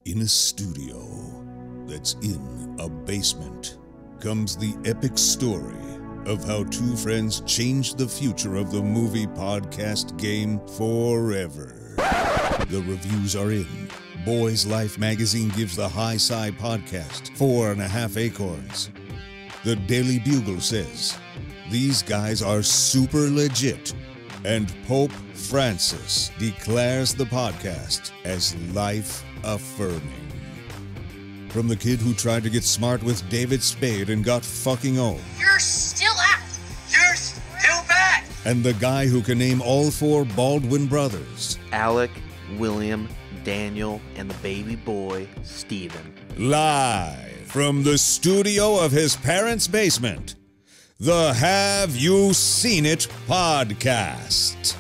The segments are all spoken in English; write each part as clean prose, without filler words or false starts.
In a studio that's in a basement comes the epic story of how two friends changed the future of the movie podcast game forever. The reviews are in. Boys Life magazine gives the High Side podcast 4.5 acorns. The Daily Bugle says, these guys are super legit. And Pope Francis declares the podcast as life-affirming. From the kid who tried to get smart with David Spade and got fucking old. You're still out. You're still back. And the guy who can name all four Baldwin brothers. Alec, William, Daniel, and the baby boy, Stephen. Live from the studio of his parents' basement. The Have You Seen It podcast.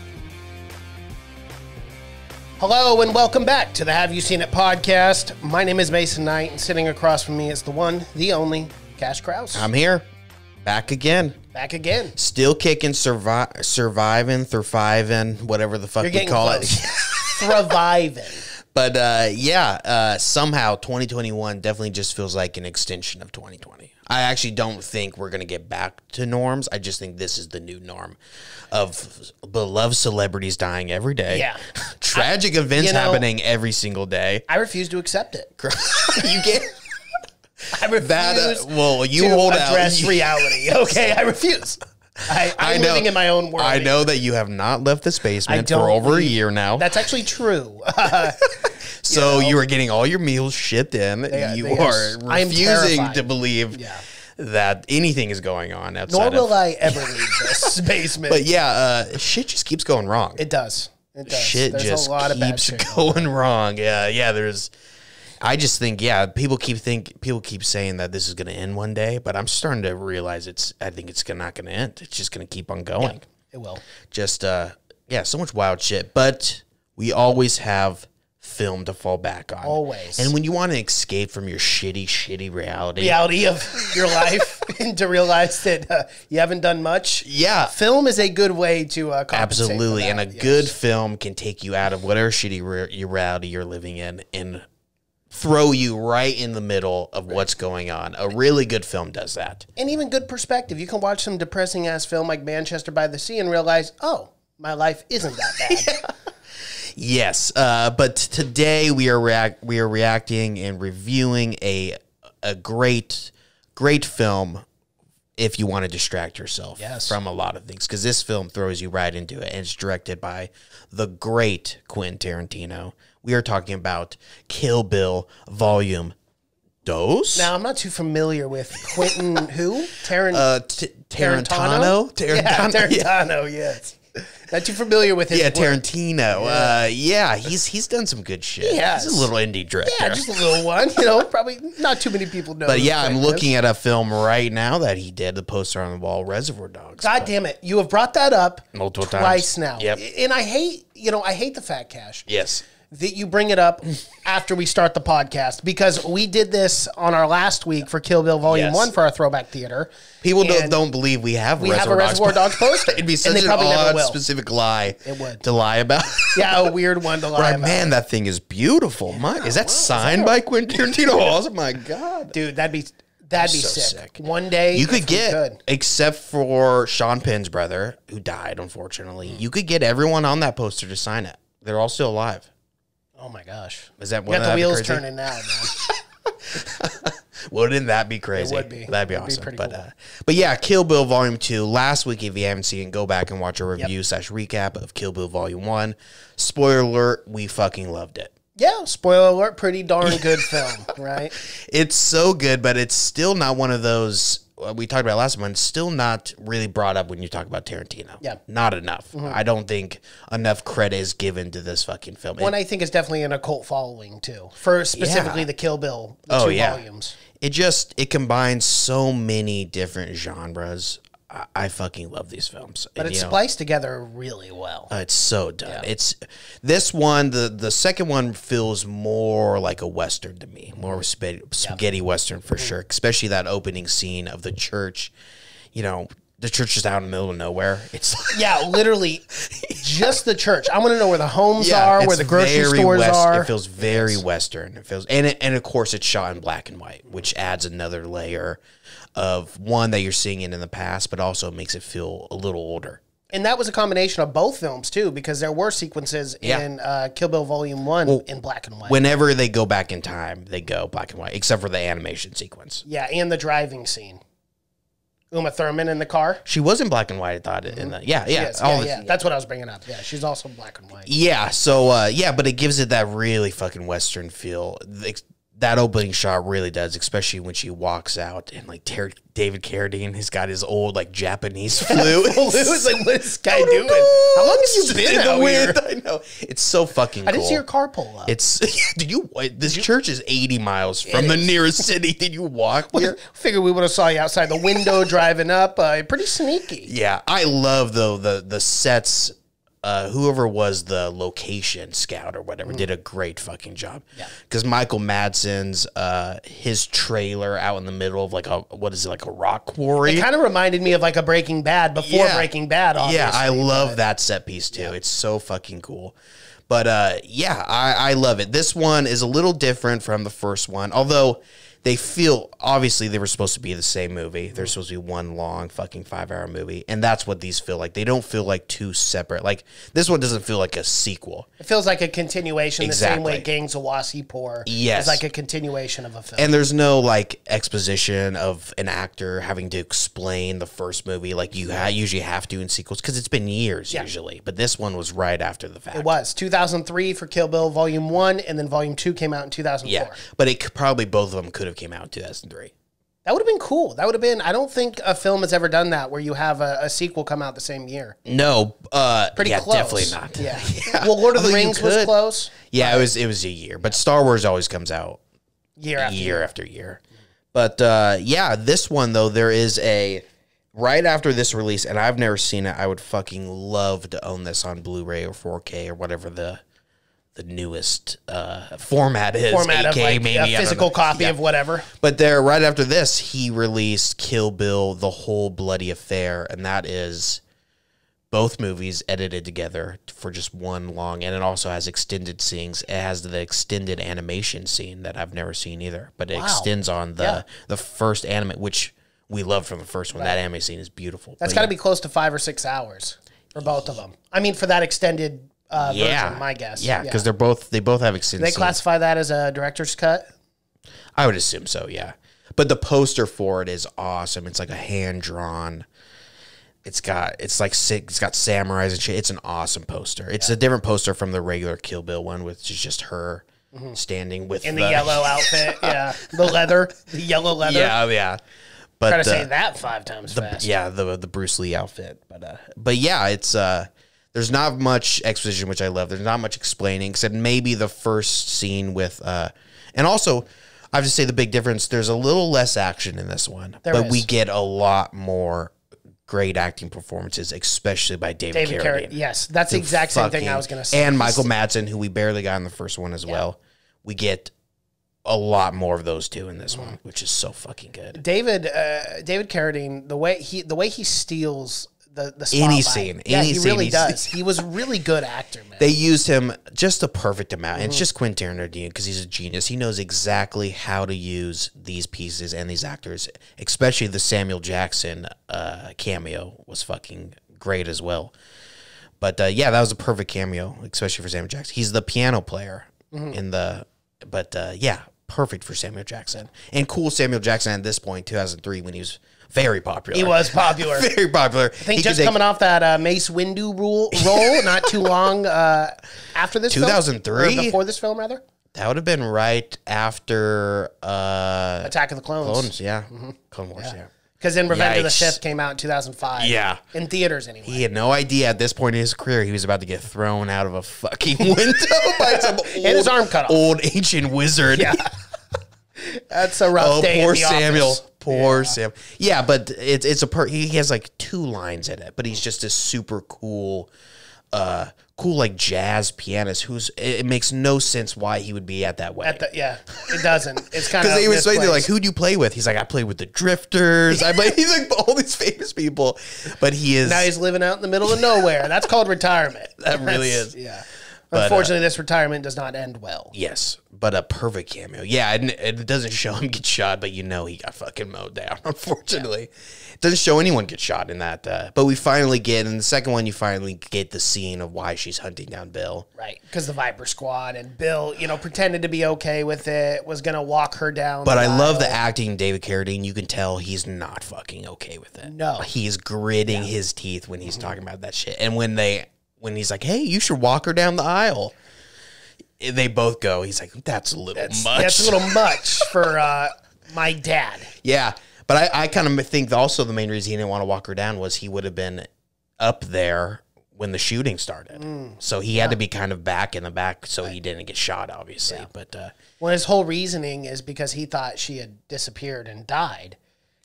Hello and welcome back to the Have You Seen It podcast. My name is Mason Knight, and sitting across from me is the one, the only, Cash Krause. I'm here. Back again. Back again. Still kicking, surviving, whatever the fuck you call it. Thriving. But somehow 2021 definitely just feels like an extension of 2020. I actually don't think we're going to get back to norms. I just think this is the new norm of beloved celebrities dying every day. Yeah. Tragic events happening every single day. I refuse to accept it. You can't. I refuse to address reality. Okay, I refuse. I'm living in my own world. I know that you have not left this basement for over a year now. That's actually true. So you are getting all your meals shipped in. You are refusing to believe that anything is going on outside. Nor will I ever leave this basement. But shit just keeps going wrong. It does. It does. Shit There's a lot of bad shit going wrong. Yeah. I just think, people keep saying that this is going to end one day, but I'm starting to realize I think it's not going to end. It's just going to keep on going. Yeah, it will. Just, so much wild shit. But we always have film to fall back on. Always. And when you want to escape from your shitty reality of your life and to realize that you haven't done much. Yeah. Film is a good way to compensate. Absolutely. And a good film can take you out of whatever shitty reality you're living in and throw you right in the middle of what's going on. A really good film does that. And even good perspective. You can watch some depressing ass film like Manchester by the Sea and realize, oh, my life isn't that bad. Yeah. Yes, but today we are reacting and reviewing a great film if you want to distract yourself from a lot of things, because this film throws you right into it, and it's directed by the great Quentin Tarantino. We are talking about Kill Bill Volume 2. Now, I'm not too familiar with Quentin who? Tarantino? Tarantino, yes. Not too familiar with his work. Tarantino. He's done some good shit. Yes. He's a little indie director. Yeah, just a little one. Probably not too many people know. But I'm looking at a film right now that he did, the poster on the wall, Reservoir Dogs. God damn it. You have brought that up multiple twice times now. Yep. And I hate the fact, Cash. Yes. That you bring it up after we start the podcast, because we did this on our last week for Kill Bill Volume 1 for our Throwback Theater. People don't believe we have a Reservoir Dogs poster. It'd be such an odd, specific lie to lie about. Yeah, a weird one to lie about. Man, that thing is beautiful. Is that signed by Quentin Tarantino? Oh, my God. Dude, that'd be sick. One day, you could except for Sean Penn's brother, who died, unfortunately, you could get everyone on that poster to sign it. They're all still alive. Oh my gosh! Is that got the wheels turning now, man? Wouldn't that be crazy? It would be. That'd be awesome. Pretty cool. But Kill Bill Volume 2. Last week, if you haven't seen it, go back and watch a review / recap of Kill Bill Volume 1. Spoiler alert: we fucking loved it. Yeah, spoiler alert, pretty darn good film, right? It's so good, but it's still not one of those we talked about last month. Still not really brought up when you talk about Tarantino. Yeah, not enough. I don't think enough credit is given to this fucking film. One I think is definitely in a cult following too, for specifically the Kill Bill two volumes. It combines so many different genres. I fucking love these films. But it's spliced together really well. It's so done. Yeah. It's this one, the second one feels more like a Western to me. More spaghetti Western for sure. Especially that opening scene of the church. The church is out in the middle of nowhere. It's Yeah, literally just the church. I want to know where the homes yeah, are, it's where the grocery very stores are. It feels very Western. It feels, and of course, it's shot in black and white, which adds another layer of one that you're seeing it in the past, but also makes it feel a little older. And that was a combination of both films, too, because there were sequences in Kill Bill Volume 1 in black and white. Whenever they go back in time, they go black and white, except for the animation sequence. Yeah, and the driving scene. Uma Thurman in the car. She was in black and white, I thought. In the, yeah. That's what I was bringing up. Yeah, she's also black and white. Yeah, so, but it gives it that really fucking Western feel. That opening shot really does, especially when she walks out and like David Carradine has got his old like Japanese flute. It's like, what is this guy doing? How long have you been out here? I know. It's so fucking cool. I didn't see your car pull up. This church is 80 miles from the nearest city. Did you walk here? Figured we would have saw you outside the window driving up. Pretty sneaky. Yeah, I love though the sets. Whoever was the location scout or whatever did a great fucking job. Yeah, because Michael Madsen's his trailer out in the middle of like a rock quarry. It kind of reminded me of like a Breaking Bad before Breaking Bad. Obviously, yeah, I love that set piece too. Yeah. It's so fucking cool. But I love it. This one is a little different from the first one, although. They feel, obviously, they were supposed to be the same movie. They're supposed to be one long fucking 5-hour movie. And that's what these feel like. They don't feel like two separate. Like, this one doesn't feel like a sequel. It feels like a continuation, exactly. The same way Gangs of Wasseypur is like a continuation of a film. And there's no, like, exposition of an actor having to explain the first movie like you usually have to in sequels, because it's been years, usually. But this one was right after the fact. It was. 2003 for Kill Bill Volume 1, and then Volume 2 came out in 2004. Yeah, but probably both of them could have came out in 2003. That would have been cool. That would have been. I don't think a film has ever done that where you have a sequel come out the same year. No, pretty close. Definitely not. Yeah. Well, Lord of the Rings was close. Yeah, it was a year, but Star Wars always comes out year after year. But this one though, there is a right after this release, and I've never seen it. I would fucking love to own this on Blu-ray or 4K or whatever the newest format is. Format 8K, of like maybe, a physical copy of whatever. But there, right after this, he released Kill Bill, The Whole Bloody Affair, and that is both movies edited together for just one long, and it also has extended scenes. It has the extended animation scene that I've never seen either, but it extends on the first anime, which we loved from the first one. That anime scene is beautiful. That's got to be close to 5 or 6 hours for both of them. I mean, for that extended version, my guess. Yeah, because they both have extended They classify that as a director's cut? I would assume so, yeah. But the poster for it is awesome. It's like a hand-drawn. It's got samurais and shit. It's an awesome poster. It's a different poster from the regular Kill Bill one, which is just her standing with in the yellow outfit. Yeah, the yellow leather. Yeah. But try to say that 5 times fast. Yeah, the Bruce Lee outfit. But yeah, it's there's not much exposition, which I love. There's not much explaining, except maybe the first scene with and also I have to say the big difference. There's a little less action in this one, but we get a lot more great acting performances, especially by David Carradine. Yes, that's the exact same thing I was going to say. And Michael Madsen, who we barely got in the first one as well. We get a lot more of those two in this one, which is so fucking good. David Carradine, the way he steals the spotlight. Any scene. He really does. He was a really good actor, man. They used him just a perfect amount. And it's just Quentin Tarantino because he's a genius. He knows exactly how to use these pieces and these actors, especially the Samuel Jackson cameo was fucking great as well. But that was a perfect cameo, especially for Samuel Jackson. He's the piano player in the... But perfect for Samuel Jackson. And cool Samuel Jackson at this point, 2003, when he was very popular. He was popular. Very popular. I think just coming off that Mace Windu role not too long after this 2003? Film? Or before this film, rather? That would have been right after... Attack of the Clones. Yeah. Clone Wars, yeah. Because then Revenge of the Sith came out in 2005. Yeah. In theaters, anyway. He had no idea at this point in his career he was about to get thrown out of a fucking window by some and his arm cut off. Old ancient wizard. Yeah. That's a rough day poor in the Samuel. office. Poor Sam. Yeah, but it's he has like 2 lines in it, but he's just a super cool cool like jazz pianist who's it makes no sense why he would be at that wedding. It doesn't. It's kind of because they would say they're like, who do you play with? He's like, I play with the Drifters. I play. He's like all these famous people, but now he's living out in the middle of nowhere. That's called retirement. That really is. Yeah. But, unfortunately, this retirement does not end well. Yes, but a perfect cameo. Yeah, and it doesn't show him get shot, but he got fucking mowed down, unfortunately. It doesn't show anyone get shot in that. But we finally get, in the second one, you finally get the scene of why she's hunting down Bill. Right, because the Viper Squad and Bill, pretended to be okay with it, was going to walk her down. But I love the acting, David Carradine. You can tell he's not fucking okay with it. No. He's gritting his teeth when he's talking about that shit. And when he's like, hey, you should walk her down the aisle, they both go, he's like, that's a little much. That's a little much for my dad. Yeah, but I kind of think also the main reason he didn't want to walk her down was he would have been up there when the shooting started. So he had to be kind of back in the back so he didn't get shot, obviously. Yeah. But well, his whole reasoning is because he thought she had disappeared and died.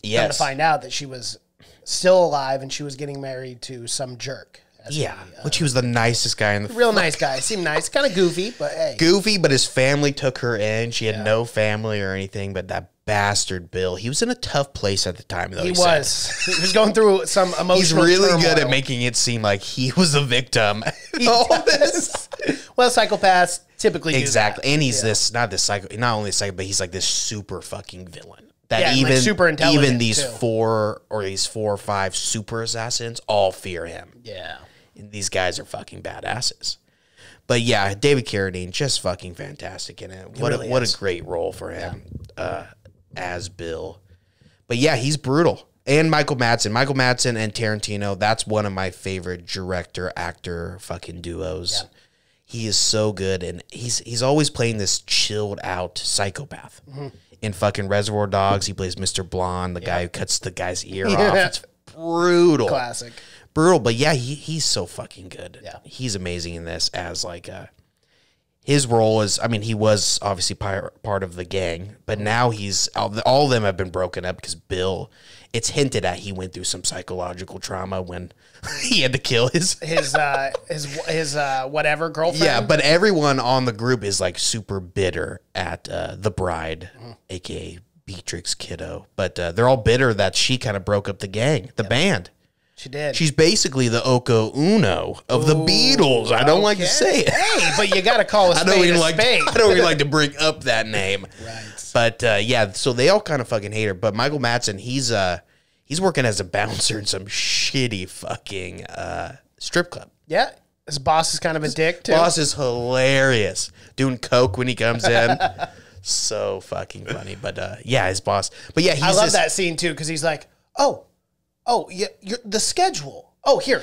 Yes. Come to find out that she was still alive and she was getting married to some jerk. Yeah, which he was the nicest guy in the real nice guy. Seemed nice, kind of goofy, but hey, goofy. But his family took her in. She had no family or anything. But that bastard Bill, he was in a tough place at the time. Though he was going through some emotional. He's really turmoil. good at making it seem like he was a victim. All this. Well, psychopaths typically do exactly, that. And he's not only psycho, but he's like this super fucking villain. That even like super intelligent even these too. 4 or 5 super assassins all fear him. Yeah. These guys are fucking badasses. But yeah, David Carradine, just fucking fantastic in it. What a great role for him as Bill. But yeah, he's brutal. And Michael Madsen and Tarantino, that's one of my favorite director-actor fucking duos. Yeah. He is so good, and he's always playing this chilled-out psychopath. In fucking Reservoir Dogs, he plays Mr. Blonde, the guy who cuts the guy's ear off. It's brutal. Classic. Brutal, but yeah, he's so fucking good. Yeah. He's amazing in this as like his role is, I mean, he was obviously part of the gang, but now all of them have been broken up because Bill, it's hinted at he went through some psychological trauma when he had to kill his whatever girlfriend. Yeah, but everyone on the group is like super bitter at the bride, aka Beatrix Kiddo, but they're all bitter that she kind of broke up the gang, the band. She did. She's basically the Oko Uno of the Beatles. I don't like to say it. Hey, but you got to call a spade a spade. I don't even like to bring up that name. Right. But yeah, so they all kind of fucking hate her. But Michael Madsen, he's working as a bouncer in some shitty fucking strip club. Yeah. His boss is kind of a dick, too. Boss is hilarious. Doing coke when he comes in. So fucking funny. But yeah, his boss. But yeah, I love that scene, too, because he's like, Oh, yeah, the schedule. Oh, here.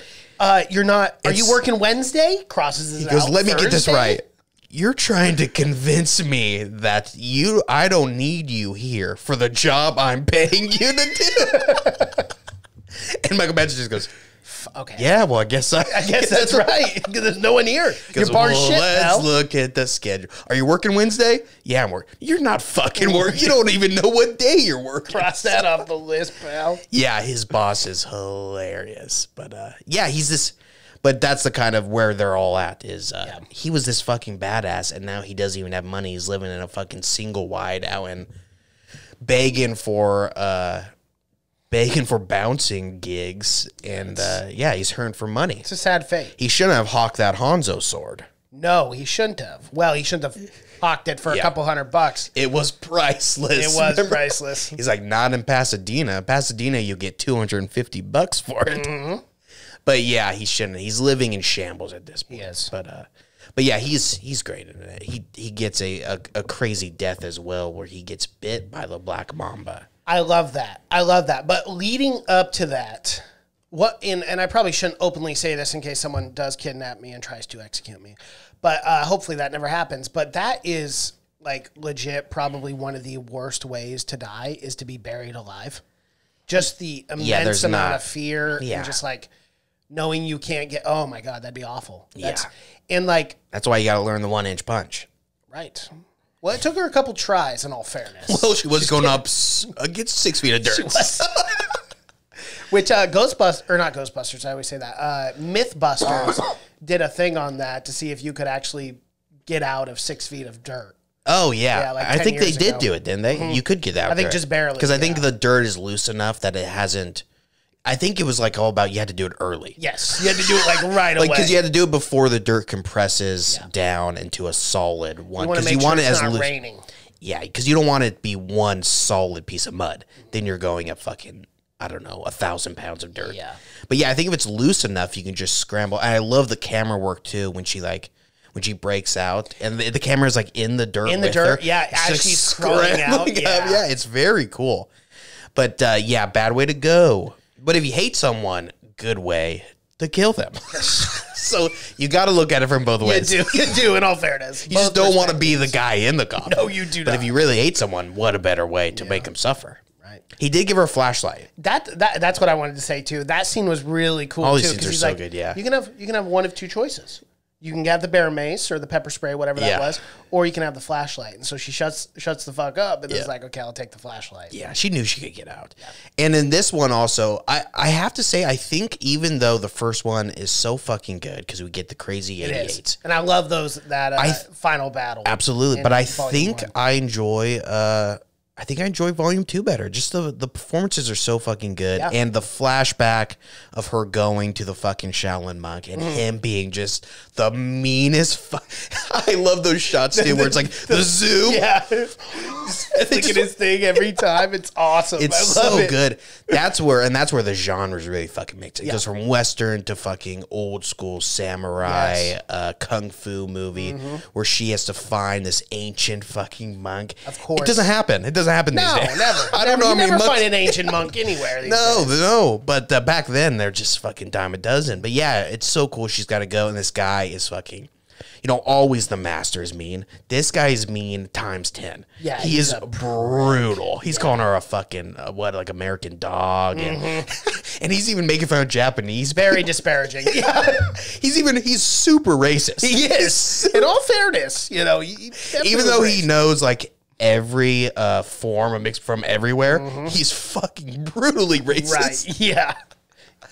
You're not. Are you working Wednesday? Crosses his. He goes, let me Thursday? get this right. You're trying to convince me that I don't need you here for the job I'm paying you to do. And Michael Madsen just goes, okay. Yeah, well, I guess that's right. There's no one here. You're bar shit, let's pal. look at the schedule. Are you working Wednesday? Yeah, I'm working. You're not fucking working. You don't even know what day you're working. Cross that off the list, pal. Yeah, his boss is hilarious. But yeah, he's this. But that's the kind of where they're all at is he was this fucking badass, and now he doesn't even have money. He's living in a fucking single wide out and begging for bouncing gigs, and yeah, he's hurting for money. It's a sad fate. He shouldn't have hawked that Hanzo sword. No, he shouldn't have. Well, he shouldn't have hawked it for a couple $100. It was priceless. It was priceless. He's like, not in Pasadena. Pasadena, you get $250 for it. Mm-hmm. But yeah, he shouldn't. He's living in shambles at this point. Yes. But yeah, he's great in it. He gets a crazy death as well, where he gets bit by the black mamba. I love that. But leading up to that, and I probably shouldn't openly say this in case someone does kidnap me and tries to execute me, but hopefully that never happens. But that is like legit probably one of the worst ways to die is to be buried alive. Just the immense amount of fear and just like knowing you can't get. Oh my God, that'd be awful. That's why you got to learn the 1-inch punch. Right. Well, it took her a couple tries, in all fairness. Well, she was going up against 6 feet of dirt. Which Ghostbusters, or not Ghostbusters, I always say that. Mythbusters did a thing on that to see if you could actually get out of 6 feet of dirt. Oh, yeah. Like I 10 think they years did ago. do it, didn't they? You could get out I think there. just barely, Because I think yeah. the dirt is loose enough that it hasn't... I think it was like all about you had to do it early. Yes, you had to do it like right away. Like, because you had to do it before the dirt compresses down into a solid one. You want to Because make you want sure it it's as not loose. raining. Yeah, because you don't want it to be one solid piece of mud. Then you're going at fucking, I don't know, 1,000 pounds of dirt. Yeah. But yeah, I think if it's loose enough, you can just scramble. And I love the camera work too when she breaks out and the camera is like in the dirt. In the with dirt, her. yeah, It's as she's crawling out. scrambling Yeah. yeah, it's very cool. But yeah, bad way to go. But if you hate someone, good way to kill them. So you got to look at it from both ways. You do, in all fairness. You just don't want to be the guy in the coffin. No, you do But not. if you really hate someone, what a better way to make them suffer. Right. He did give her a flashlight. That's what I wanted to say too. That scene was really cool All too. these scenes 'cause are he's so like, good, yeah. You can have one of two choices. You can have the bear mace or the pepper spray, whatever that Yeah. was, or you can have the flashlight. And so she shuts the fuck up, and Yeah. it's like, okay, I'll take the flashlight. Yeah, she knew she could get out. And in this one also, I have to say, I think even though the first one is so fucking good because we get the crazy It 88s. is, and I love that final battle. Absolutely. in But I Volume think 1. I enjoy Volume 2 better. Just the performances are so fucking good. Yeah. And the flashback of her going to the fucking Shaolin monk and him being just the meanest. I love those shots too, where it's like the zoom. Yeah, look at his thing every time. It's awesome. It's I love so it. good. That's where the genres really fucking mix. It goes from Western to fucking old school samurai, kung fu movie where she has to find this ancient fucking monk. Of course. It doesn't happen. It doesn't happen No, these days. never. I don't know how You many never monks. find an ancient monk anywhere. These No, days. no. But back then, they're just fucking dime a dozen. But yeah, it's so cool. She's got to go. And this guy is fucking, always the master is mean. This guy is mean times 10. Yeah, he he's is a brutal. He's calling her a fucking, American dog. And, and he's even making fun of Japanese. Very disparaging. Yeah, He's super racist. he is. In all fairness, he Even though he knows like every form of mixed from everywhere, he's fucking brutally racist. right, yeah,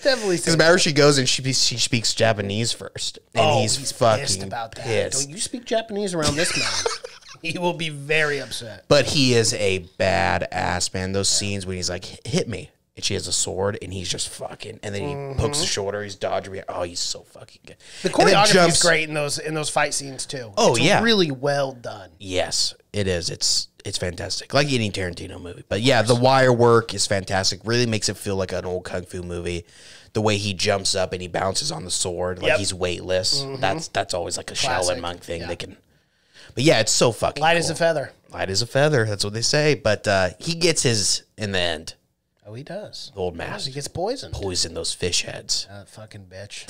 definitely. Because remember, she goes and she speaks Japanese first, and he's fucking pissed about that. pissed. Don't you speak Japanese around this man? He will be very upset. But he is a badass, man. Those scenes when he's like, "Hit me," and she has a sword, and he's just fucking, and then he pokes the shoulder, he's dodging. Oh, he's so fucking good. The And then choreography jumps- is great in those fight scenes too. Oh, it's yeah. really well done. Yes, it is. It's fantastic, like any Tarantino movie. But yeah, the wire work is fantastic. Really makes it feel like an old kung fu movie. The way he jumps up and he bounces on the sword, like Yep. he's weightless. That's always like a Classic. Shaolin monk thing. Yeah. They can. But yeah, it's so fucking Light cool. as a feather. Light as a feather. That's what they say. But he gets his in the end. Oh, he does. The old He master gets poisoned. poison those fish heads. Fucking bitch.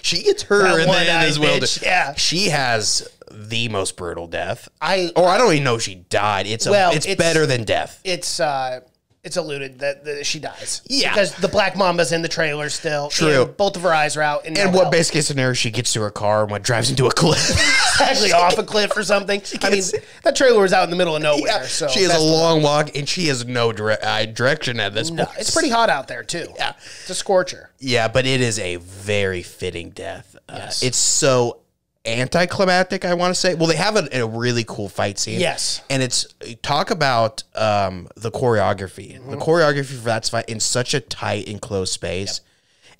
She gets her That in the one-eyed end as well. bitch, too. yeah. She has the most brutal death. I don't even know she died. It's it's- better than death. it's alluded that she dies. Yeah. Because the Black Mamba's in the trailer still. True. And both of her eyes are out. And what base case scenario? She gets to her car and what drives into a cliff. Actually off a cliff or something. I mean, that trailer was out in the middle of nowhere. Yeah, So she has a that's- long walk and she has no direction at this No, point. it's pretty hot out there too. Yeah. It's a scorcher. Yeah, but it is a very fitting death. Yes. It's so anticlimactic, I want to say. Well, they have a really cool fight scene. Yes. And it's talk about the choreography. The choreography for that fight in such a tight enclosed space.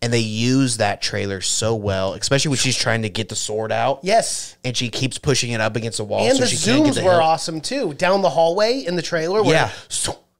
And they use that trailer so well, especially when she's trying to get the sword out. Yes. And she keeps pushing it up against the wall And so the she can't get zooms the were hilt. awesome too. Down the hallway in the trailer. Where Yeah.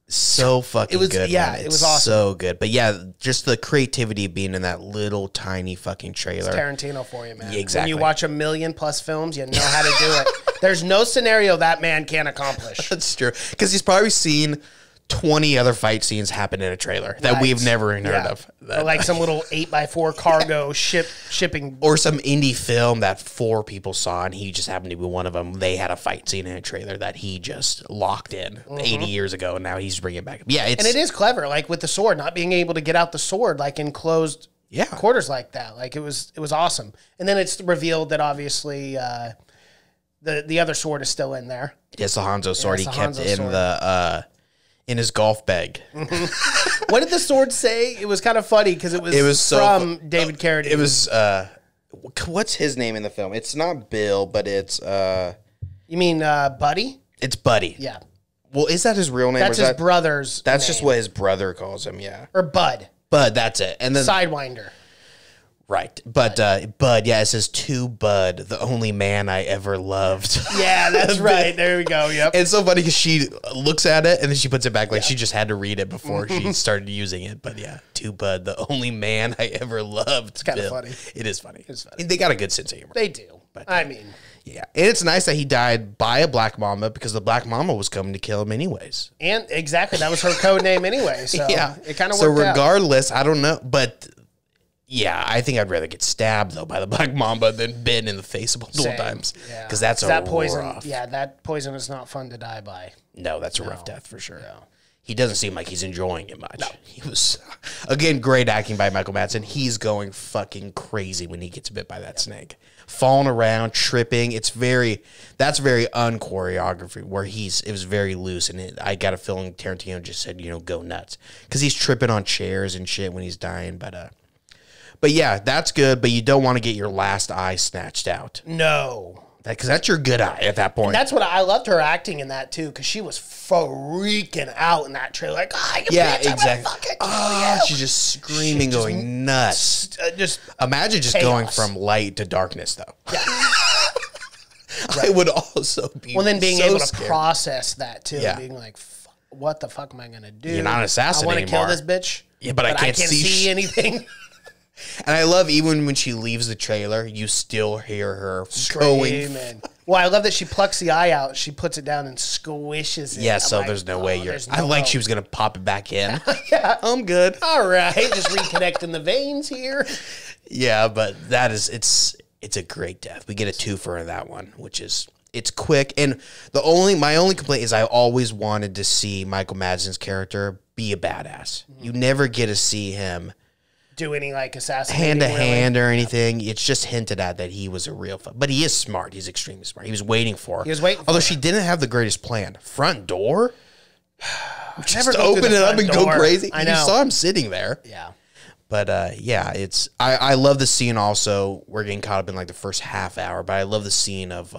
So fucking It was- good. yeah, man. it It's was awesome. so good. But yeah, just the creativity of being in that little tiny fucking trailer. Tarantino for you, man. Yeah, exactly. When you watch 1,000,000+ films, you know how to do it. There's no scenario that man can't accomplish. That's true. Because he's probably seen 20 other fight scenes happen in a trailer that Right. we've never even heard Yeah. of. Or like some little 8x4 cargo shipping. Or some indie film that 4 people saw and he just happened to be one of them. They had a fight scene in a trailer that he just locked in 80 years ago and now he's bringing it back. Yeah, it's... And it is clever, like with the sword, not being able to get out the sword, like in closed quarters like that. Like it was awesome. And then it's revealed that obviously the other sword is still in there. It's the Hanzo sword it's he the kept Hanzo in sword. in his golf bag. What did the sword say? It was kind of funny because it was from David Carradine. It was what's his name in the film? It's not Bill, but it's You mean Buddy? It's Buddy. Yeah. Well, is that his real name? That's his brother's That's name. just what his brother calls him, yeah. Or Bud. Bud, that's it. And then Sidewinder. right. But Bud, yeah, it says to Bud, the only man I ever loved. Yeah, that's right. There we go. Yep. It's so funny because she looks at it and then she puts it back like she just had to read it before she started using it. But yeah, to Bud, the only man I ever loved. It's kind of funny. It is funny. It's funny. They got a good sense of humor. They do. But I mean, yeah. And it's nice that he died by a black mamba because the black mamba was coming to kill him anyways. and exactly that was her code name anyway. So Yeah. it kind of So worked out. regardless, I don't know. But yeah, I think I'd rather get stabbed though by the black mamba than bitten in the face multiple Same. times. Yeah. Because that's that poison. rough. Yeah, that poison is not fun to die by. No, that's a rough death for sure. No. He doesn't seem like he's enjoying it much. No. He was, again, great acting by Michael Madsen. He's going fucking crazy when he gets bit by that snake. Falling around, tripping. That's very unchoreography where it was very loose. And I got a feeling Tarantino just said, go nuts. Because he's tripping on chairs and shit when he's dying. But yeah, that's good. But you don't want to get your last eye snatched out. No. Because that's your good eye at that point. And that's what I loved her acting in that too, because she was freaking out in that trailer, like, "Oh, you yeah, bitch, I'm exactly. gonna fucking kill you." She's just screaming, going nuts. Just Imagine just chaos. going from light to darkness, though. Yeah. I would also be. well, then being so able to scared. process that too, Yeah. being like, "What the fuck am I gonna do? You're not an assassin I want to kill anymore. this bitch, Yeah, but I can't see see anything." And I love even when she leaves the trailer, you still hear her going. Screaming. Well, I love that she plucks the eye out, she puts it down and squishes it. Yeah, I'm so like, there's no way you're. there's I no like hope. she was gonna pop it back in. Yeah. I'm good. All right, just reconnecting the veins here. Yeah, but it's a great death. We get a 2 for that one, which is it's quick. And my only complaint is I always wanted to see Michael Madsen's character be a badass. You never get to see him Do any like assassinating hand to really? hand or anything. It's just hinted at that he was a real but he is smart. He's extremely smart. He was waiting for her. He was waiting for Although her. she didn't have the greatest plan. Front door? Just Never go through open the it up front and go door. crazy. I You know. saw him sitting there. Yeah. But yeah, I love the scene also. We're getting caught up in like the first half hour, but I love the scene of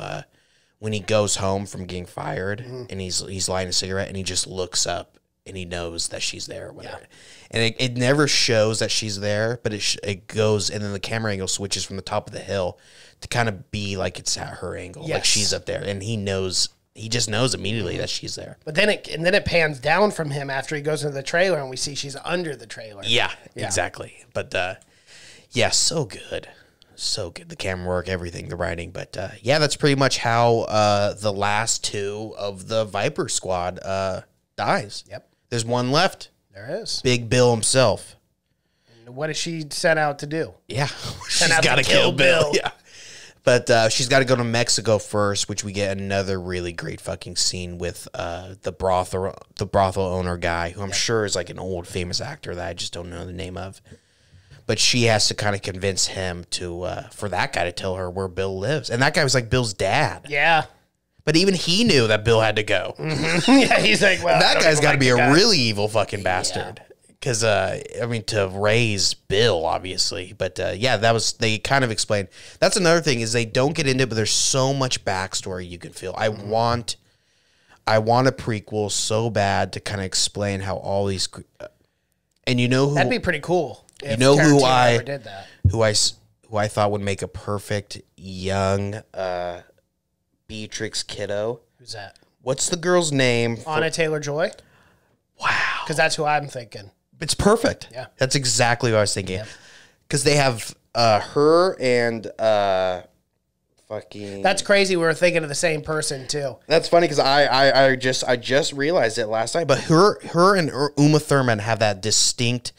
when he goes home from getting fired and he's lighting a cigarette and he just looks up and he knows that she's there or whatever. Yeah. And it never shows that she's there, but it goes, and then the camera angle switches from the top of the hill to kind of be like it's at her angle, like Yes. she's up there, and he just knows immediately that she's there. But then it pans down from him after he goes into the trailer and we see she's under the trailer. Yeah, exactly. But yeah, so good. So good. The camera work, everything, the writing. But yeah, that's pretty much how the last 2 of the Viper Squad dies. Yep. There's one left. There is. Big Bill himself. What is she set out to do? Yeah. She's out to got to kill kill Bill. Bill. Yeah. But she's got to go to Mexico first, which we get another really great fucking scene with the brothel owner guy, who I'm sure is like an old famous actor that I just don't know the name of. But she has to kind of convince him for that guy to tell her where Bill lives. And that guy was like Bill's dad. Yeah. But even he knew that Bill had to go. Yeah, he's like, well, That guy's got to be a really evil fucking bastard. Because, I mean, to raise Bill, obviously. But, yeah, they kind of explained. That's another thing is they don't get into it, but there's so much backstory you can feel. I want a prequel so bad to kind of explain how all these... and you know who... That'd be pretty cool. You know who Tarantino ever did that. who I thought would make a perfect young Beatrix kiddo? Who's that? What's the girl's name? Anna Taylor-Joy? Wow. Because that's who I'm thinking. It's perfect. Yeah. That's exactly what I was thinking. Because they have her and fucking... That's crazy. We were thinking of the same person, too. That's funny because I just realized it last night. But her and Uma Thurman have that distinct...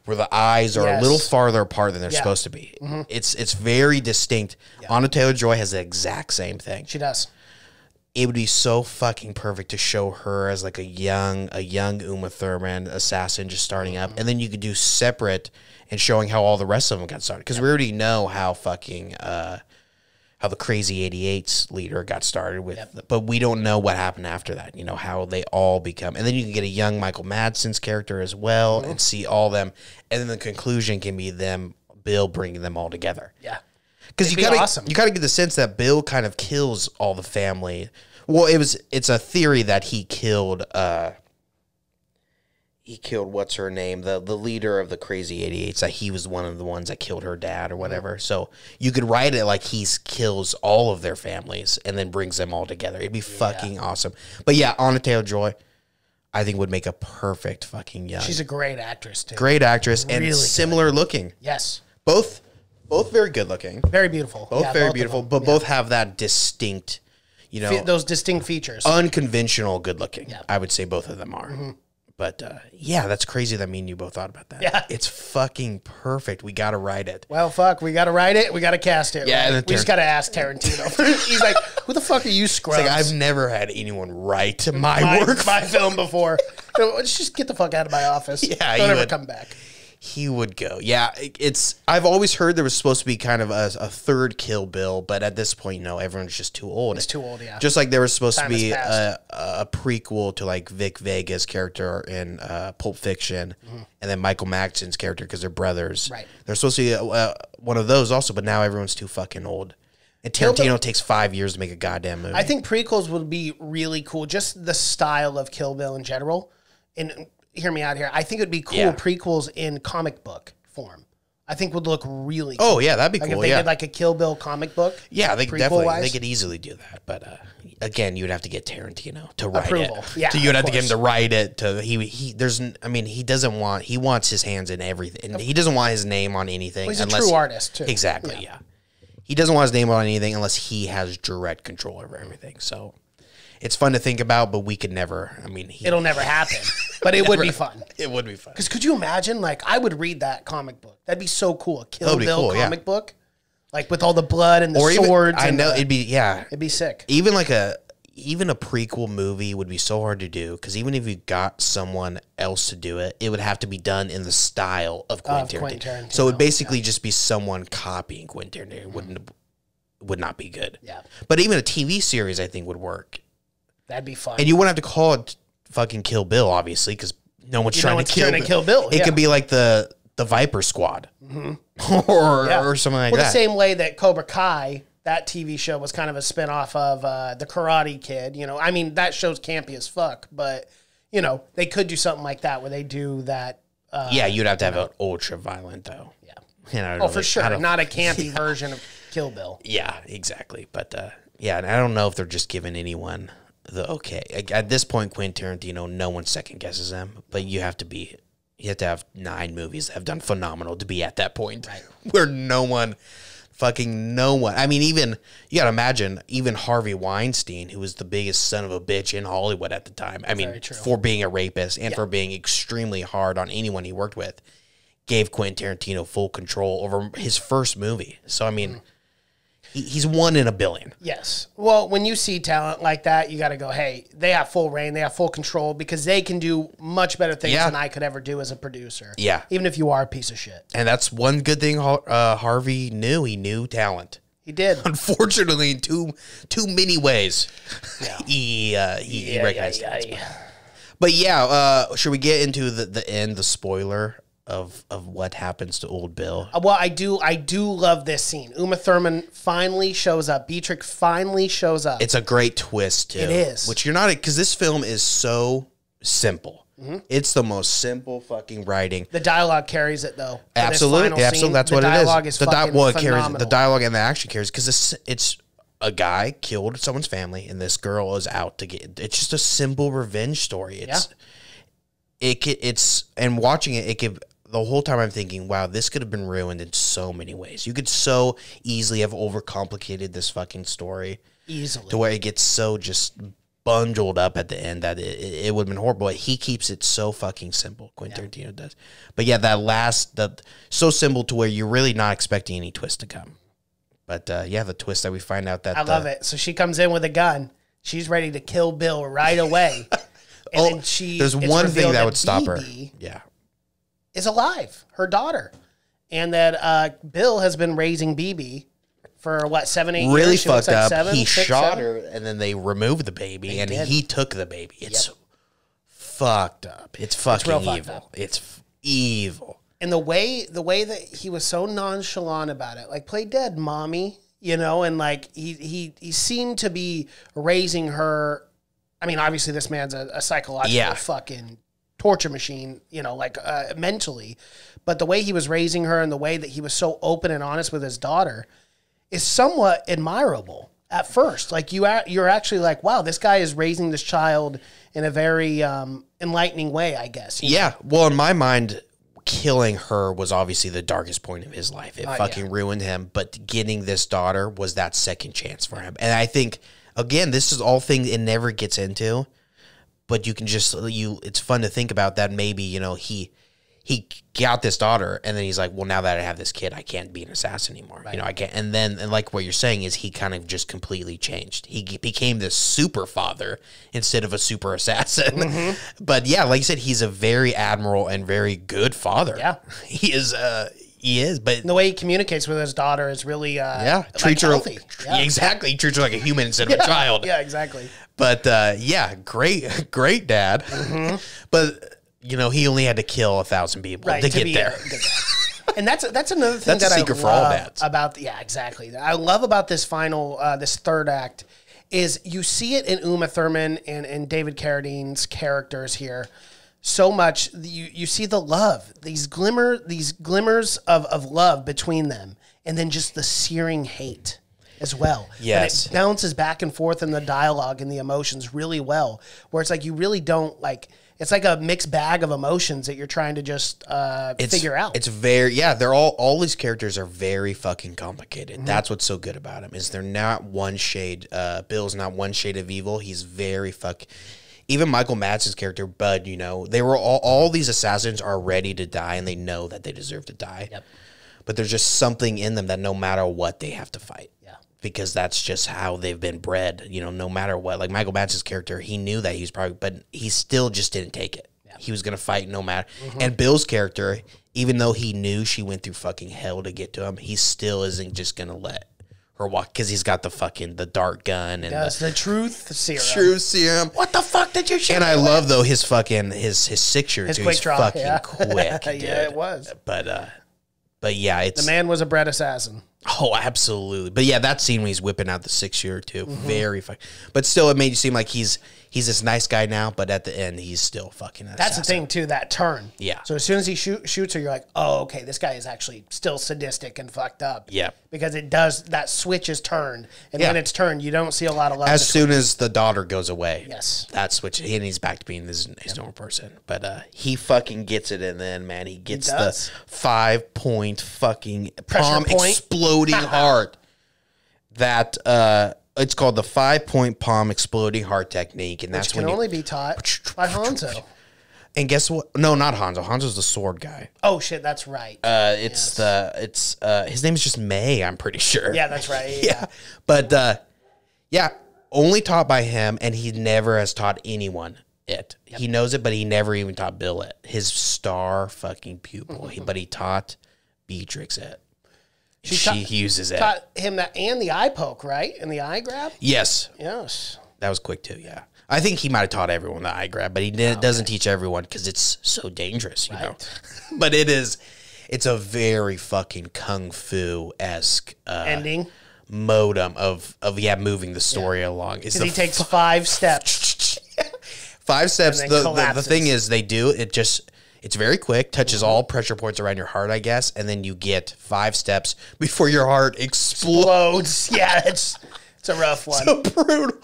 where the eyes are a little farther apart than they're supposed to be. Mm-hmm. It's very distinct. Yeah. Anna Taylor-Joy has the exact same thing. She does. It would be so fucking perfect to show her as like a young Uma Thurman assassin just starting up, and then you could do separate and showing how all the rest of them got started. Because we already know how fucking how the Crazy 88's leader got started with, but we don't know what happened after that. You know, how they all become, and then you can get a young Michael Madsen's character as well and see all them, and then the conclusion can be Bill bringing them all together. Yeah, because you gotta get the sense that Bill kind of kills all the family. Well, it's a theory that he killed. He killed what's her name, the leader of the Crazy 88s, that he was one of the ones that killed her dad or whatever. So you could write it like he kills all of their families and then brings them all together. It'd be fucking awesome. But yeah, Anna Taylor-Joy, I think would make a perfect fucking young. She's a great actress too. Great actress really and similar looking. Yes. Both very good looking. Very beautiful. Both very beautiful, but both have that distinct, you know, those distinct features. Unconventional good looking. Yeah. I would say both of them are. But yeah, that's crazy that me and you both thought about that. Yeah. It's fucking perfect. We got to write it. Well, fuck, we got to write it. We got to cast it. Yeah, right? We just got to ask Tarantino. He's like, who the fuck are you, Scrubs? It's like, I've never had anyone write my work. My film before. So, let's just get the fuck out of my office. Yeah, Don't ever come back. He would go. Yeah, I've always heard there was supposed to be kind of a third Kill Bill, but at this point, no, everyone's just too old. It's too old, yeah. Just like there was supposed Time to be has a prequel to like Vic Vega's character in Pulp Fiction, and then Michael Madsen's character, because they're brothers. Right. There's supposed to be one of those also, but now everyone's too fucking old. And Tarantino takes 5 years to make a goddamn movie. I think prequels would be really cool. Just the style of Kill Bill in general. And hear me out here. I think it would be cool prequels in comic book form. I think would look really cool. Oh, yeah, that'd be like cool. If they did like a Kill Bill comic book. Yeah, they could easily do that. But again, you'd have to get Tarantino to write it. Yeah, so you'd have to get him to write it. He wants his hands in everything. He doesn't want his name on anything. Well, he's a true artist too. Exactly. Yeah. He doesn't want his name on anything unless he has direct control over everything. So it's fun to think about, but we could never. It'll never happen. But it would be fun. It would be fun. Because could you imagine? Like, I would read that comic book. That'd be so cool. A Kill Bill comic book, like with all the blood and the swords. It'd be sick. Even a prequel movie would be so hard to do, because even if you got someone else to do it, it would have to be done in the style of Quentin Tarantino. So it would basically just be someone copying Quentin Tarantino. Would not be good. Yeah. But even a TV series, I think, would work. That'd be fun. And you wouldn't have to call it fucking Kill Bill, obviously, because no one's trying to kill Bill. It could be like the Viper Squad or something like that. The same way that Cobra Kai, that TV show, was kind of a spinoff of the Karate Kid. You know, that show's campy as fuck, but you know, they could do something like that where they do that. You'd have to have it ultra violent though. Yeah. For sure. Not a campy version of Kill Bill. Yeah, exactly. But and I don't know if they're just giving anyone the okay. At this point, Quentin Tarantino, no one second guesses them, but you have to have 9 movies that have done phenomenal to be at that point where no one. Even you got to imagine, even Harvey Weinstein, who was the biggest son of a bitch in Hollywood at the time. For being a rapist and for being extremely hard on anyone he worked with, gave Quentin Tarantino full control over his first movie. So, he's 1 in a billion. Yes. Well, when you see talent like that, you got to go, hey, they have full reign, they have full control, because they can do much better things than I could ever do as a producer. Yeah. Even if you are a piece of shit. And that's one good thing Harvey knew. He knew talent. He did. Unfortunately, in too many ways, he recognized talent. But should we get into the end, the spoiler of what happens to old Bill? Well, I do love this scene. Uma Thurman finally shows up. Beatrix finally shows up. It's a great twist too. It is. Which you're not, because this film is so simple. It's the most simple fucking writing. The dialogue carries it though. Absolutely. That's what it is. The dialogue is fucking phenomenal. The dialogue and the action carries, because it's a guy killed someone's family and this girl is out to get. It's just a simple revenge story. And watching it, the whole time I'm thinking, wow, this could have been ruined in so many ways. You could so easily have overcomplicated this fucking story. Easily. To where it gets so just bundled up at the end that it would have been horrible. He keeps it so fucking simple. Quentin Tarantino does. But that so simple to where you're really not expecting any twist to come. But the twist that we find out that... I love it. So she comes in with a gun. She's ready to kill Bill right away. And then there's one thing that would stop her. Yeah. Is alive, her daughter, and that Bill has been raising BB for what, 7, 8 years? Really She looks fucked like up. 7, He 6, shot 7? her, and then they removed the baby, and did. he took the baby. It's fucked up. It's fucking real fucked evil. up. It's evil. And the way that he was so nonchalant about it, like, play dead, mommy, you know, and like he seemed to be raising her. I mean, obviously this man's a psychological fucking torture machine, you know, like mentally, but the way he was raising her and the way that he was so open and honest with his daughter is somewhat admirable at first. Like you're actually like, wow, this guy is raising this child in a very enlightening way, I guess. Yeah. Well, in my mind, killing her was obviously the darkest point of his life. It fucking ruined him. But getting this daughter was that second chance for him. And I think, again, this is all things it never gets into. But you can just, it's fun to think about that maybe, you know, he got this daughter and then he's like, well, now that I have this kid, I can't be an assassin anymore. Right. You know, I can't. And then, and like what you're saying is he kind of just completely changed. He became this super father instead of a super assassin. Mm-hmm. But yeah, like you said, he's a very admirable and very good father. Yeah. He is, but and the way he communicates with his daughter is really, treats her healthy. Yeah. Exactly. He treats her like a human instead of a child. Yeah, exactly. But great dad. Mm-hmm. But you know, he only had to kill 1,000 people to get there. And that's another thing that's that a secret I for all love dads. About. Yeah, exactly. I love about this final, this third act, is you see it in Uma Thurman and David Carradine's characters here so much. You see the love, these glimmers of love between them, and then just the searing hate as well. Yes. And it bounces back and forth in the dialogue and the emotions really well, where it's like you really don't like. It's like a mixed bag of emotions that you're trying to just figure out. It's very, they're all these characters are very fucking complicated. Mm-hmm. That's what's so good about them is they're not one shade. Bill's not one shade of evil. He's very even Michael Madsen's character, Bud, you know, they were all these assassins are ready to die and they know that they deserve to die. Yep. But there's just something in them that no matter what, they have to fight. Yeah. Because that's just how they've been bred, you know, no matter what. Like Michael Madsen's character, he knew that but he still just didn't take it. Yeah. He was going to fight no matter. Mm-hmm. And Bill's character, even though he knew she went through fucking hell to get to him, he still isn't just going to let her walk because he's got the dart gun and the truth serum. Truth serum. What the fuck did you shoot? And I love though his 6-shooter his too. quick He's draw, fucking quick. Dude. Yeah, it was. But yeah, it's the man was a bred assassin. Oh, absolutely. But yeah, that scene when he's whipping out the 6-shooter too, very fucking. But still, it made you seem like he's this nice guy now, but at the end, he's still fucking an That's assassin. the thing too, that turn. Yeah. So as soon as he shoots her, you're like, oh, okay, this guy is actually still sadistic and fucked up. Yeah. Because that switch is turned, and when it's turned, you don't see a lot of love. As soon as the daughter goes away, yes, that switch, and he's back to being his normal person. But he fucking gets it, and then man, he gets the 5-point fucking palm exploding heart. That it's called the 5-point palm exploding heart technique, and that's which can only be taught by Hanzo. And guess what? No, not Hanzo. Hanzo's the sword guy. Oh shit, that's right. His name is just May. I'm pretty sure. Yeah, that's right. Yeah, but only taught by him, and he never has taught anyone it. Yep. He knows it, but he never even taught Bill it. His star fucking pupil. But he taught Beatrix it. She uses it. Taught him that and the eye poke, right? And the eye grab? Yes. Yes. That was quick too, yeah. I think he might have taught everyone the eye grab, but he doesn't teach everyone because it's so dangerous, you know. But it's a very fucking kung fu-esque ending modem of moving the story along. Because he takes 5 steps. 5 steps. The thing is, they do it just. It's very quick, touches all pressure points around your heart, I guess, and then you get 5 steps before your heart explodes. Yeah, it's a rough one. So brutal.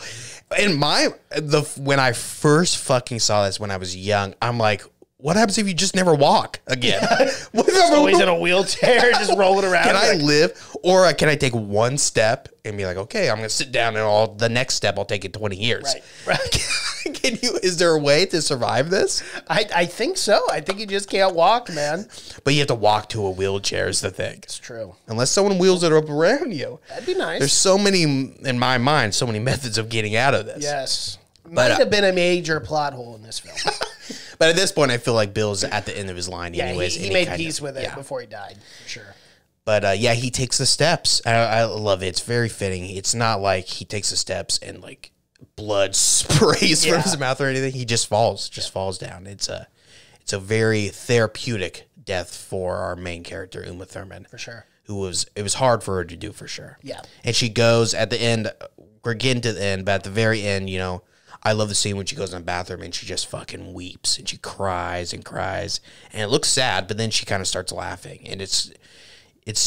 And when I first fucking saw this when I was young, I'm like, what happens if you just never walk again? What if I'm always in a wheelchair, just rolling around? Can I live, or can I take 1 step and be like, okay, I'm gonna sit down, and the next step I'll take it 20 years. Right. Can you? Is there a way to survive this? I think so. I think you just can't walk, man. But you have to walk to a wheelchair. Is the thing. It's true. Unless someone wheels it up around you. That'd be nice. There's so many in my mind, so many methods of getting out of this. Yes. Might have been a major plot hole in this film. But at this point, I feel like Bill's at the end of his line anyways. He made peace with it before he died, for sure. But yeah, he takes the steps. I love it. It's very fitting. It's not like he takes the steps and like blood sprays from his mouth or anything. He just falls down. It's a very therapeutic death for our main character, Uma Thurman. For sure. It was hard for her to do, for sure. Yeah. And she goes at the end, we're getting to the end, but at the very end, you know, I love the scene when she goes in the bathroom and she just fucking weeps and she cries and cries. And it looks sad, but then she kind of starts laughing. And it's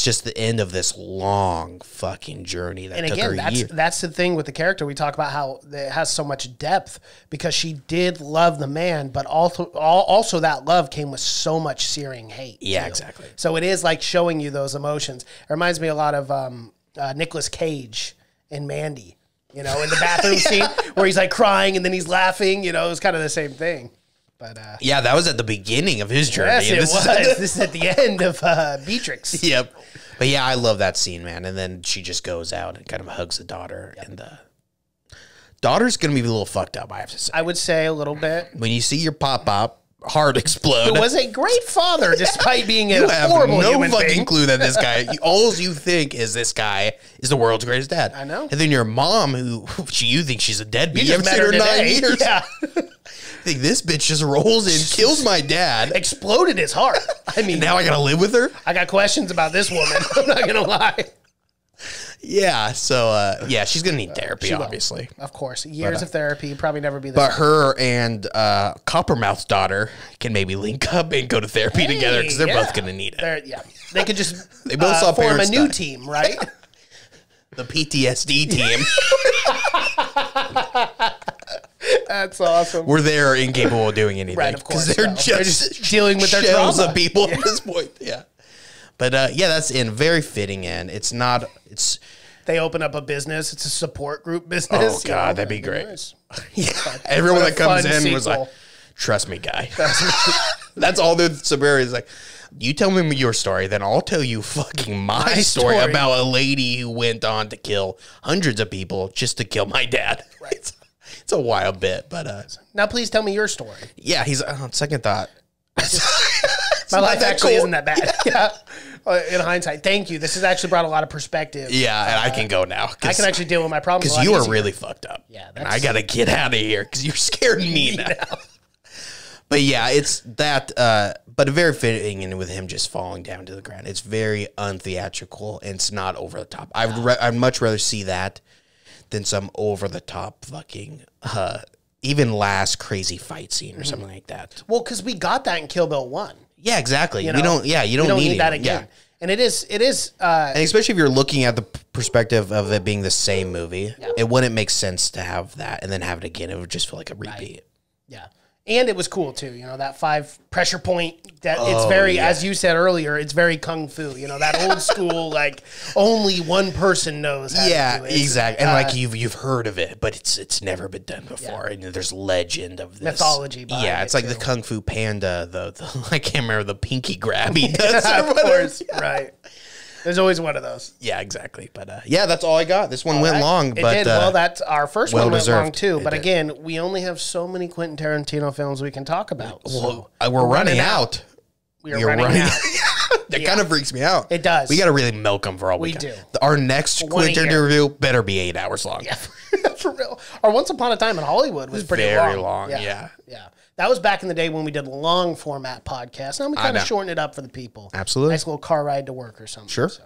just the end of this long fucking journey that took her a year. That's the thing with the character. We talk about how it has so much depth because she did love the man, but also that love came with so much searing hate. Yeah, too. exactly. So it is like showing you those emotions. It reminds me a lot of Nicolas Cage in Mandy, you know, in the bathroom scene where he's like crying and then he's laughing. You know, it was kind of the same thing. But yeah, that was at the beginning of his journey. Yes, it was. This is at the end of Beatrix. Yep. But yeah, I love that scene, man. And then she just goes out and kind of hugs the daughter. Yep. And the daughter's going to be a little fucked up, I have to say. I would say a little bit. When you see your pop heart explode. Who was a great father despite being a have horrible no human fucking being. clue that this guy, all you think is this guy is the world's greatest dad. I know. And then your mom, you think she's a deadbeat. You You just haven't met seen her her 9 today. years. Yeah. I think this bitch just rolls in, kills my dad. Exploded his heart. I mean, Now I got to live with her? I got questions about this woman. I'm not going to lie. Yeah. So, yeah, she's going to need therapy, She will. obviously. Of course. Years of therapy. Probably never be the But same. her and Coppermouth's daughter can maybe link up and go to therapy together because they're both going to need it. Yeah. They could just They both saw form a Parents new Die. team, right? The PTSD team. That's awesome. We're there incapable of doing anything. Right, of course. Because they're, They're just just dealing with their shells trauma. of people at this point. Yeah. But yeah, that's in very fitting end. It's not, it's, They open up a business. It's a support group business. oh God, that'd be great. Nice. Yeah. Everyone What a that comes fun in was sequel. like, trust me, guy. That's all the severity is like, you tell me your story, then I'll tell you fucking my story story. about a lady who went on to kill hundreds of people just to kill my dad. Right. It's a wild bit, but Now, please tell me your story. yeah, he's on second thought. My life that actually cool. isn't that bad. Yeah. In hindsight, thank you. This has actually brought a lot of perspective. Yeah, and I can go now. I can actually deal with my problems. Because you are really fucked up. Yeah, and I got to get out of here because you're scaring me now. But yeah, it's that, but very fitting in with him just falling down to the ground. It's very untheatrical and it's not over the top. I'd much rather see that than some over the top fucking, even last crazy fight scene or something like that. Well, because we got that in Kill Bill 1. Yeah, exactly. You We know? don't, yeah, you We don't need need that it. again. Yeah. And it is, And especially if you're looking at the perspective of it being the same movie, it wouldn't make sense to have that and then have it again. It would just feel like a repeat. yeah. And it was cool too, you know, that 5 pressure point that it's very, as you said earlier, it's very kung fu, you know, that old school, like only one person knows how to do it. Exactly. And like you've heard of it, but it's never been done before. And there's legend of this. Mythology behind Yeah, it's it, like the too. Kung Fu Panda, the I can't remember the pinky grab he does. Yeah, or of whatever. course, right. There's always one of those. Yeah, exactly. But yeah, that's all I got. This one went Right? long, It but did. Well, that's our first one went well-deserved. long too. It But did. again, we only have so many Quentin Tarantino films we can talk about. So we're running out. we are running out. That kind of freaks me out. It does. We got to really milk them for all we We can. do. Our next one a Quentin year. review better be 8 hours long. Yeah, for real. Or Once Upon a Time in Hollywood was pretty Very long. long, yeah. Yeah. That was back in the day when we did long format podcasts. Now we kind know. of shorten it up for the people. Absolutely. Nice little car ride to work or something. Sure. So.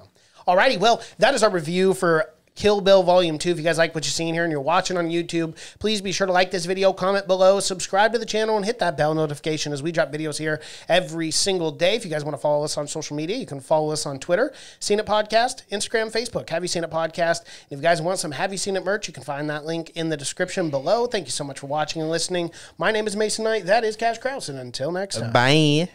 Alrighty, well, that is our review for Kill Bill Volume 2. If you guys like what you're seeing here and you're watching on YouTube, please be sure to like this video, comment below, subscribe to the channel, and hit that bell notification as we drop videos here every single day. If you guys want to follow us on social media, you can follow us on Twitter, Seen It Podcast, Instagram, Facebook, Have You Seen It Podcast. And if you guys want some Have You Seen It merch, you can find that link in the description below. Thank you so much for watching and listening. My name is Mason Knight. That is Cash Krause, and until next time. Bye.